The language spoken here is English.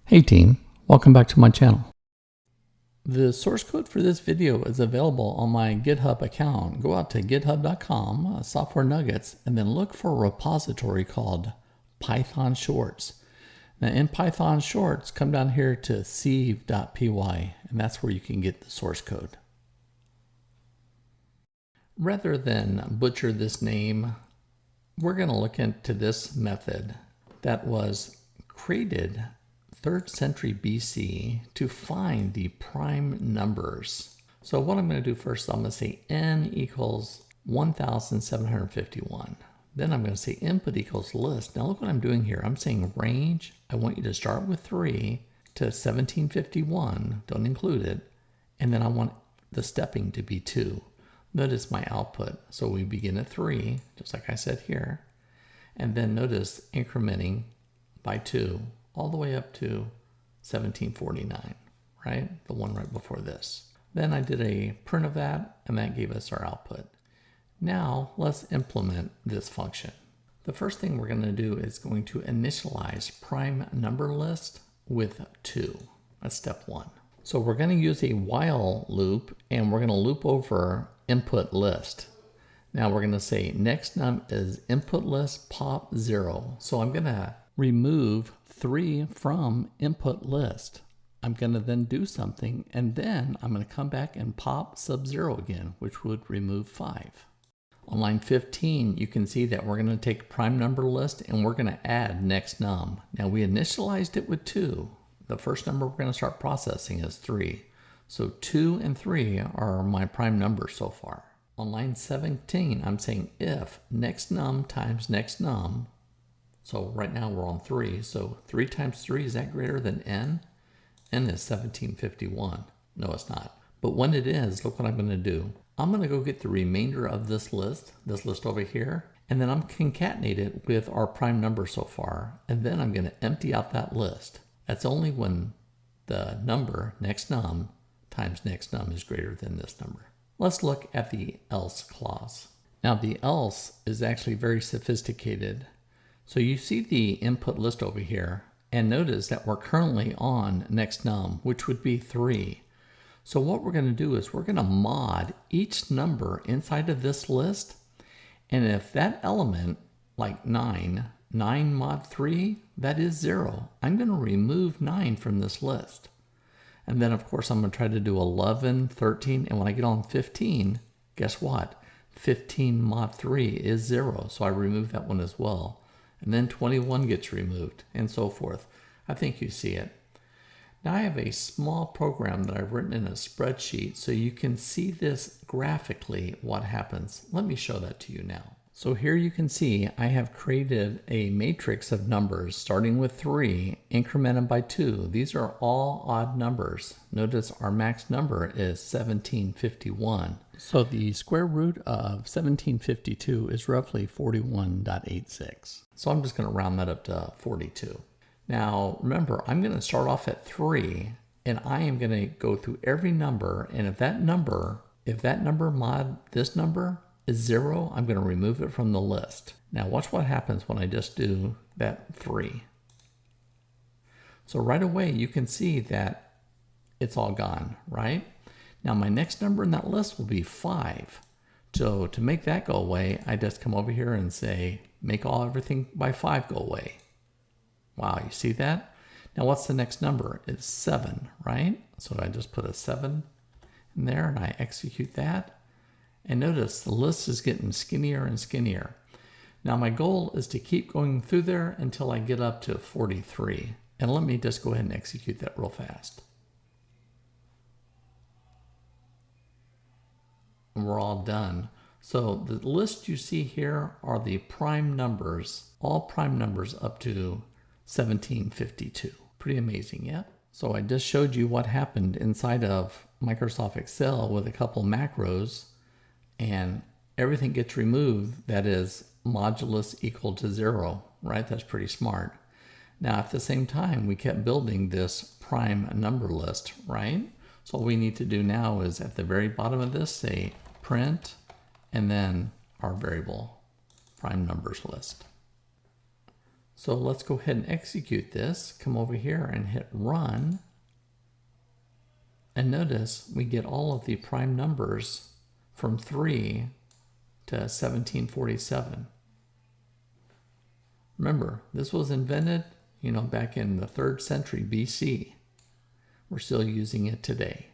Hey team, welcome back to my channel. The source code for this video is available on my GitHub account. Go out to github.com, softwareNuggets, and then look for a repository called Python Shorts. Now in Python Shorts, come down here to sieve.py, and that's where you can get the source code. Rather than butcher this name, we're going to look into this method that was created 3rd century BC to find the prime numbers. So what I'm going to do first, I'm going to say n equals 1751. Then I'm going to say input equals list. Now look what I'm doing here. I'm saying range. I want you to start with 3 to 1751. Don't include it. And then I want the stepping to be 2. Notice my output. So we begin at 3, just like I said here. And then notice incrementing by 2 all the way up to 1749, right? The one right before this. Then I did a print of that, and that gave us our output. Now let's implement this function. The first thing we're going to do is going to initialize prime number list with 2. That's step 1. So we're going to use a while loop, and we're going to loop over input list. Now we're going to say next num is input list pop 0. So I'm going to remove 3 from input list. I'm going to then do something, and then I'm going to come back and pop sub 0 again, which would remove 5. On line 15, you can see that we're going to take prime number list and we're going to add next num. Now we initialized it with 2. The first number we're going to start processing is 3. So 2 and 3 are my prime numbers so far. On line 17, I'm saying if next num times next num. So right now we're on 3. So 3 times 3, is that greater than n? N is 1751. No, it's not. But when it is, look what I'm going to do. I'm going to go get the remainder of this list over here, and then I'm concatenate it with our prime number so far. And then I'm going to empty out that list. That's only when the number next num times next num is greater than this number. Let's look at the else clause. Now the else is actually very sophisticated. So you see the input list over here, and notice that we're currently on next num, which would be 3. So what we're going to do is we're going to mod each number inside of this list, and if that element, like 9 mod 3, that is 0, I'm going to remove 9 from this list. And then of course I'm going to try to do 11, 13, and when I get on 15, guess what? 15 mod 3 is 0, so I remove that one as well. And then 21 gets removed, and so forth. I think you see it. Now I have a small program that I've written in a spreadsheet so you can see this graphically what happens. Let me show that to you now. So here you can see I have created a matrix of numbers starting with 3, incremented by 2. These are all odd numbers. Notice our max number is 1751. So the square root of 1752 is roughly 41.86. So I'm just going to round that up to 42. Now remember, I'm going to start off at 3, and I am going to go through every number, and if that number mod this number is 0, I'm going to remove it from the list. Now watch what happens when I just do that 3. So right away you can see that it's all gone, right? Now my next number in that list will be 5. So to make that go away, I just come over here and say, make everything by 5 go away. Wow, you see that? Now what's the next number? It's 7, right? So I just put a 7 in there and I execute that. And notice the list is getting skinnier and skinnier. Now my goal is to keep going through there until I get up to 43. And let me just go ahead and execute that real fast. And we're all done. So the list you see here are the prime numbers, all prime numbers up to 1752. Pretty amazing, yeah? So I just showed you what happened inside of Microsoft Excel with a couple macros, and everything gets removed that is modulus equal to 0, right? That's pretty smart. Now at the same time, we kept building this prime number list, right? So all we need to do now is at the very bottom of this, say print, and then our variable prime numbers list. So let's go ahead and execute this. Come over here and hit run. And notice we get all of the prime numbers from 3 to 1747. Remember, this was invented, back in the 3rd century BC. We're still using it today.